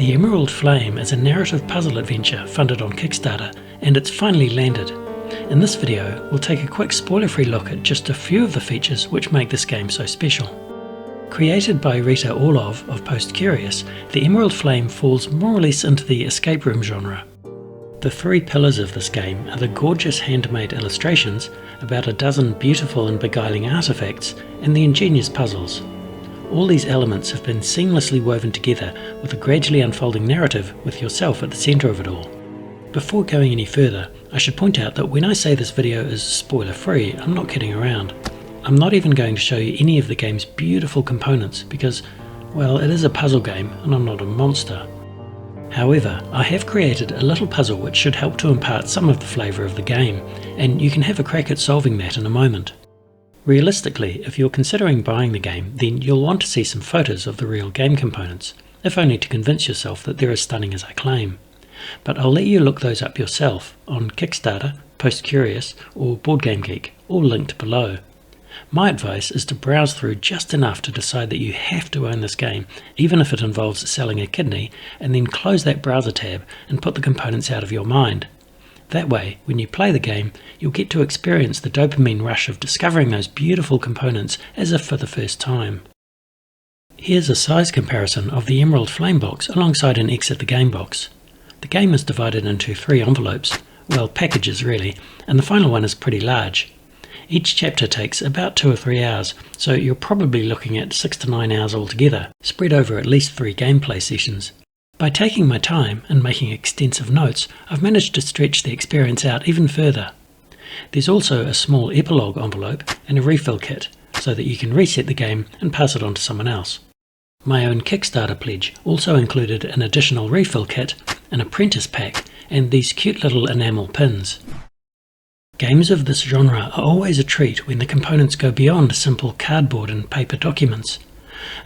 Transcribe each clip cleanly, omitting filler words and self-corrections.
The Emerald Flame is a narrative puzzle adventure funded on Kickstarter, and it's finally landed. In this video, we'll take a quick spoiler-free look at just a few of the features which make this game so special. Created by Rita Orlov of PostCurious, the Emerald Flame falls more or less into the escape room genre. The three pillars of this game are the gorgeous handmade illustrations, about a dozen beautiful and beguiling artifacts, and the ingenious puzzles. All these elements have been seamlessly woven together with a gradually unfolding narrative with yourself at the centre of it all. Before going any further, I should point out that when I say this video is spoiler free, I'm not kidding around. I'm not even going to show you any of the game's beautiful components because, well, it is a puzzle game and I'm not a monster. However, I have created a little puzzle which should help to impart some of the flavour of the game, and you can have a crack at solving that in a moment. Realistically, if you're considering buying the game, then you'll want to see some photos of the real game components, if only to convince yourself that they're as stunning as I claim. But I'll let you look those up yourself on Kickstarter, PostCurious or Board Game Geek, all linked below. My advice is to browse through just enough to decide that you have to own this game, even if it involves selling a kidney, and then close that browser tab and put the components out of your mind. That way, when you play the game, you'll get to experience the dopamine rush of discovering those beautiful components as if for the first time. Here's a size comparison of the Emerald Flame box alongside an Exit the Game box. The game is divided into 3 envelopes, well, packages really, and the final one is pretty large. Each chapter takes about 2 or 3 hours, so you're probably looking at 6 to 9 hours altogether, spread over at least 3 gameplay sessions. By taking my time and making extensive notes, I've managed to stretch the experience out even further. There's also a small epilogue envelope and a refill kit, so that you can reset the game and pass it on to someone else. My own Kickstarter pledge also included an additional refill kit, an apprentice pack, and these cute little enamel pins. Games of this genre are always a treat when the components go beyond simple cardboard and paper documents.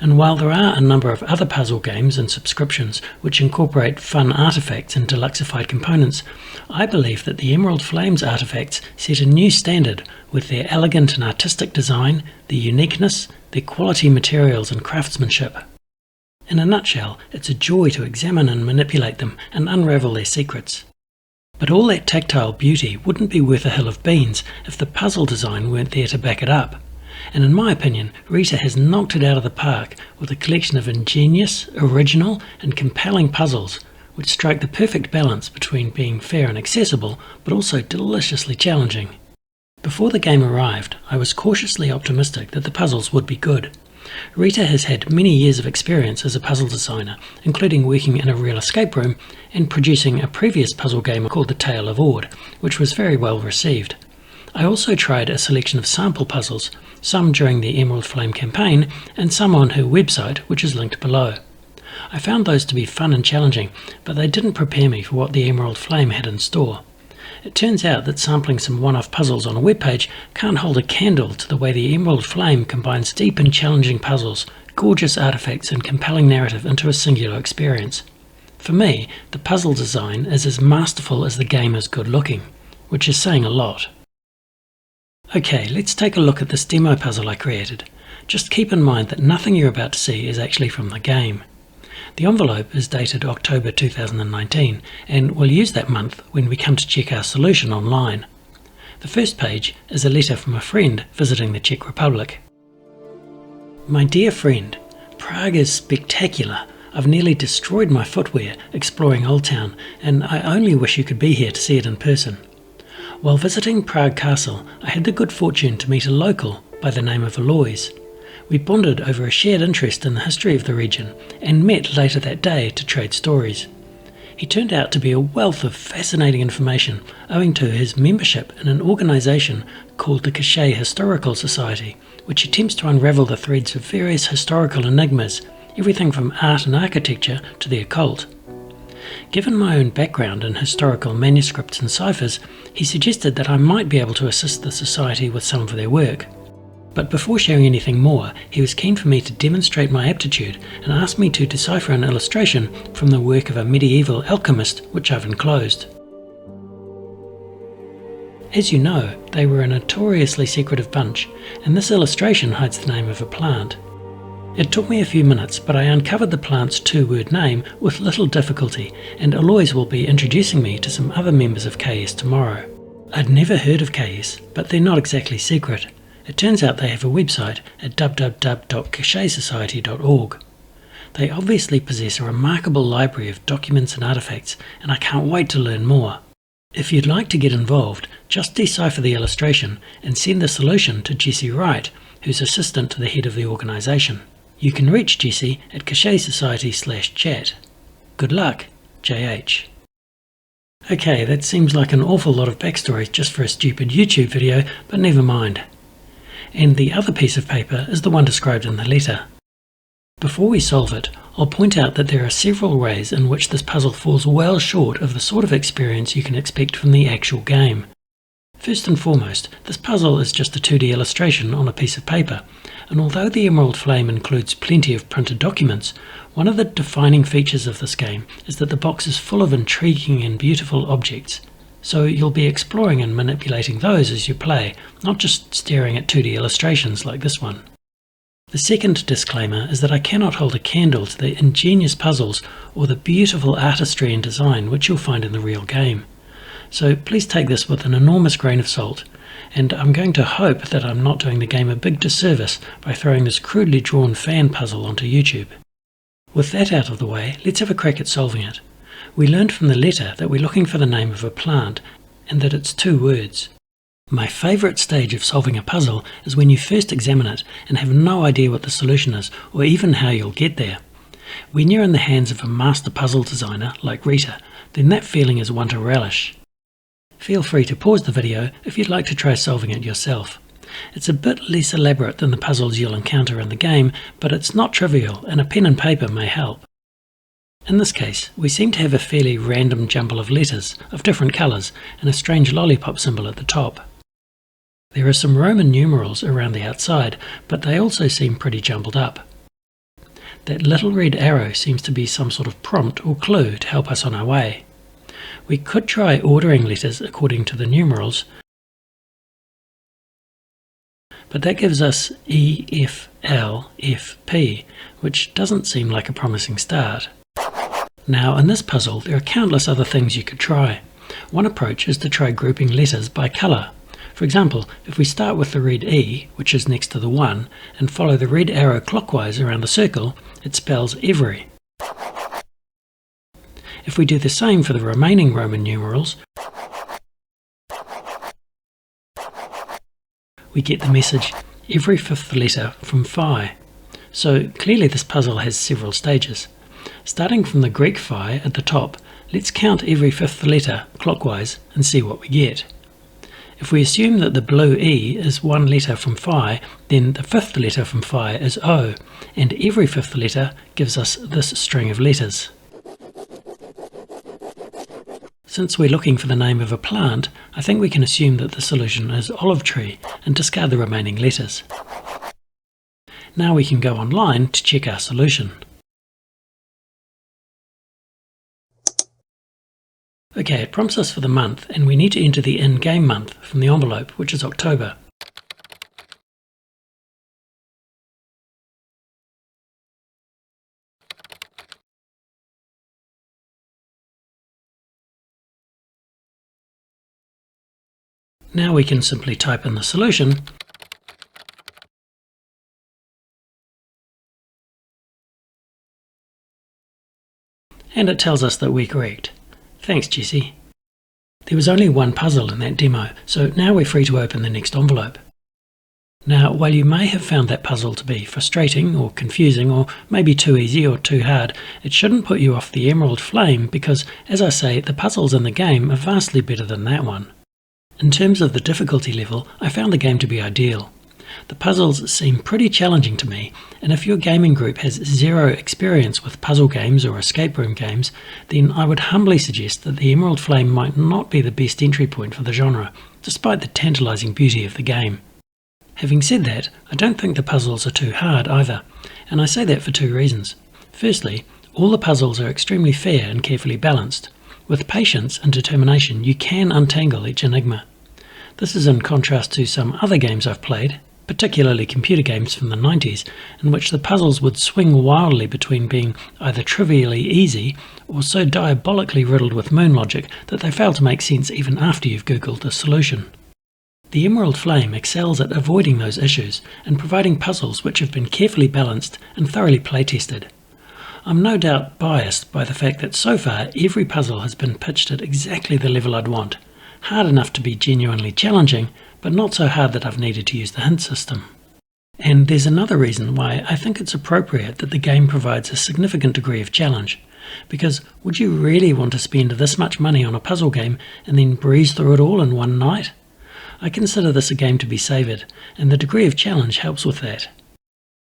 And while there are a number of other puzzle games and subscriptions which incorporate fun artifacts and deluxified components, I believe that the Emerald Flames artifacts set a new standard with their elegant and artistic design, their uniqueness, their quality materials and craftsmanship. In a nutshell, it's a joy to examine and manipulate them and unravel their secrets. But all that tactile beauty wouldn't be worth a hill of beans if the puzzle design weren't there to back it up. And in my opinion, Rita has knocked it out of the park with a collection of ingenious, original and compelling puzzles which strike the perfect balance between being fair and accessible but also deliciously challenging. Before the game arrived, I was cautiously optimistic that the puzzles would be good. Rita has had many years of experience as a puzzle designer, including working in a real escape room and producing a previous puzzle game called The Tale of Ord, which was very well received. I also tried a selection of sample puzzles, some during the Emerald Flame campaign and some on her website, which is linked below. I found those to be fun and challenging, but they didn't prepare me for what the Emerald Flame had in store. It turns out that sampling some one-off puzzles on a webpage can't hold a candle to the way the Emerald Flame combines deep and challenging puzzles, gorgeous artifacts and compelling narrative into a singular experience. For me, the puzzle design is as masterful as the game is good looking, which is saying a lot. Okay, let's take a look at this demo puzzle I created. Just keep in mind that nothing you're about to see is actually from the game. The envelope is dated October 2019, and we'll use that month when we come to check our solution online. The first page is a letter from a friend visiting the Czech Republic. My dear friend, Prague is spectacular. I've nearly destroyed my footwear exploring Old Town, and I only wish you could be here to see it in person. While visiting Prague Castle, I had the good fortune to meet a local by the name of Alois. We bonded over a shared interest in the history of the region and met later that day to trade stories. He turned out to be a wealth of fascinating information owing to his membership in an organisation called the Cachet Historical Society, which attempts to unravel the threads of various historical enigmas, everything from art and architecture to the occult. Given my own background in historical manuscripts and ciphers, he suggested that I might be able to assist the society with some of their work. But before sharing anything more, he was keen for me to demonstrate my aptitude and asked me to decipher an illustration from the work of a medieval alchemist, which I've enclosed. As you know, they were a notoriously secretive bunch, and this illustration hides the name of a plant. It took me a few minutes, but I uncovered the plant's two-word name with little difficulty, and Alois will be introducing me to some other members of KS tomorrow. I'd never heard of KS, but they're not exactly secret. It turns out they have a website at www.cachesociety.org. They obviously possess a remarkable library of documents and artifacts, and I can't wait to learn more. If you'd like to get involved, just decipher the illustration and send the solution to Jesse Wright, who's assistant to the head of the organisation. You can reach Jesse at cachesociety.com/chat. Good luck, JH. Okay, that seems like an awful lot of backstory just for a stupid YouTube video, but never mind. And the other piece of paper is the one described in the letter. Before we solve it, I'll point out that there are several ways in which this puzzle falls well short of the sort of experience you can expect from the actual game. First and foremost, this puzzle is just a 2D illustration on a piece of paper, and although the Emerald Flame includes plenty of printed documents, one of the defining features of this game is that the box is full of intriguing and beautiful objects. So you'll be exploring and manipulating those as you play, not just staring at 2D illustrations like this one. The second disclaimer is that I cannot hold a candle to the ingenious puzzles or the beautiful artistry and design which you'll find in the real game. So please take this with an enormous grain of salt, and I'm going to hope that I'm not doing the game a big disservice by throwing this crudely drawn fan puzzle onto YouTube. With that out of the way, let's have a crack at solving it. We learned from the letter that we're looking for the name of a plant, and that it's 2 words. My favourite stage of solving a puzzle is when you first examine it and have no idea what the solution is, or even how you'll get there. When you're in the hands of a master puzzle designer like Rita, then that feeling is one to relish. Feel free to pause the video if you'd like to try solving it yourself. It's a bit less elaborate than the puzzles you'll encounter in the game, but it's not trivial, and a pen and paper may help. In this case, we seem to have a fairly random jumble of letters of different colours and a strange lollipop symbol at the top. There are some Roman numerals around the outside, but they also seem pretty jumbled up. That little red arrow seems to be some sort of prompt or clue to help us on our way. We could try ordering letters according to the numerals, but that gives us E, F, L, F, P, which doesn't seem like a promising start. Now, in this puzzle, there are countless other things you could try. One approach is to try grouping letters by colour. For example, if we start with the red E, which is next to the 1, and follow the red arrow clockwise around the circle, it spells every. If we do the same for the remaining Roman numerals, we get the message every 5th letter from Phi. So clearly this puzzle has several stages. Starting from the Greek Phi at the top, let's count every 5th letter clockwise and see what we get. If we assume that the blue E is 1 letter from Phi, then the 5th letter from Phi is O, and every 5th letter gives us this string of letters. Since we're looking for the name of a plant, I think we can assume that the solution is olive tree and discard the remaining letters. Now we can go online to check our solution. Okay, it prompts us for the month, and we need to enter the in-game month from the envelope, which is October. Now we can simply type in the solution and it tells us that we're correct. Thanks, Jesse. There was only one puzzle in that demo, so now we're free to open the next envelope. Now, while you may have found that puzzle to be frustrating or confusing or maybe too easy or too hard, it shouldn't put you off the Emerald Flame because, as I say, the puzzles in the game are vastly better than that one. In terms of the difficulty level, I found the game to be ideal. The puzzles seem pretty challenging to me, and if your gaming group has zero experience with puzzle games or escape room games, then I would humbly suggest that the Emerald Flame might not be the best entry point for the genre, despite the tantalising beauty of the game. Having said that, I don't think the puzzles are too hard either, and I say that for 2 reasons. Firstly, all the puzzles are extremely fair and carefully balanced. With patience and determination, you can untangle each enigma. This is in contrast to some other games I've played, particularly computer games from the 90s, in which the puzzles would swing wildly between being either trivially easy or so diabolically riddled with moon logic that they fail to make sense even after you've googled the solution. The Emerald Flame excels at avoiding those issues and providing puzzles which have been carefully balanced and thoroughly playtested. I'm no doubt biased by the fact that so far every puzzle has been pitched at exactly the level I'd want, hard enough to be genuinely challenging, but not so hard that I've needed to use the hint system. And there's another reason why I think it's appropriate that the game provides a significant degree of challenge, because would you really want to spend this much money on a puzzle game and then breeze through it all in one night? I consider this a game to be savoured, and the degree of challenge helps with that.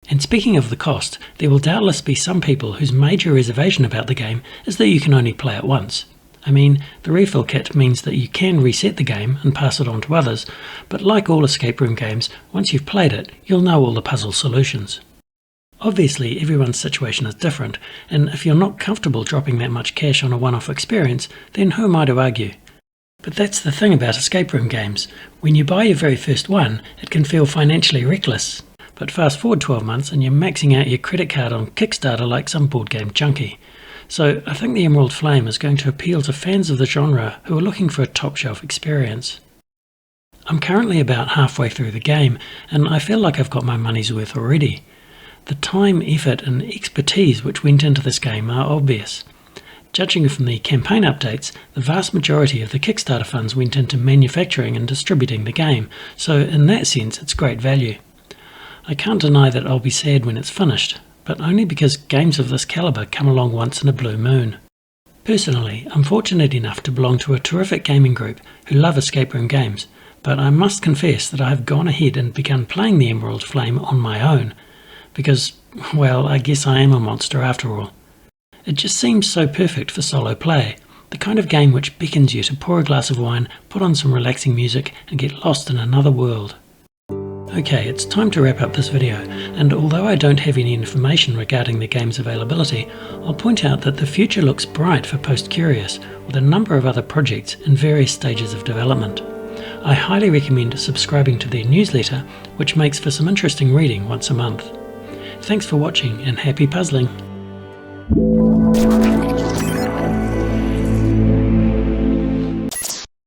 And speaking of the cost, there will doubtless be some people whose major reservation about the game is that you can only play it once. I mean, the refill kit means that you can reset the game and pass it on to others, but like all escape room games, once you've played it, you'll know all the puzzle solutions. Obviously, everyone's situation is different, and if you're not comfortable dropping that much cash on a one-off experience, then who am I to argue? But that's the thing about escape room games. When you buy your very first one, it can feel financially reckless. But fast forward 12 months and you're maxing out your credit card on Kickstarter like some board game junkie. So I think the Emerald Flame is going to appeal to fans of the genre who are looking for a top-shelf experience. I'm currently about halfway through the game, and I feel like I've got my money's worth already. The time, effort and expertise which went into this game are obvious. Judging from the campaign updates, the vast majority of the Kickstarter funds went into manufacturing and distributing the game, so in that sense it's great value. I can't deny that I'll be sad when it's finished, but only because games of this calibre come along once in a blue moon. Personally, I'm fortunate enough to belong to a terrific gaming group who love escape room games, but I must confess that I have gone ahead and begun playing the Emerald Flame on my own, because, well, I guess I am a monster after all. It just seems so perfect for solo play, the kind of game which beckons you to pour a glass of wine, put on some relaxing music and get lost in another world. Okay, it's time to wrap up this video, and although I don't have any information regarding the game's availability, I'll point out that the future looks bright for PostCurious, with a number of other projects in various stages of development. I highly recommend subscribing to their newsletter, which makes for some interesting reading once a month. Thanks for watching and happy puzzling!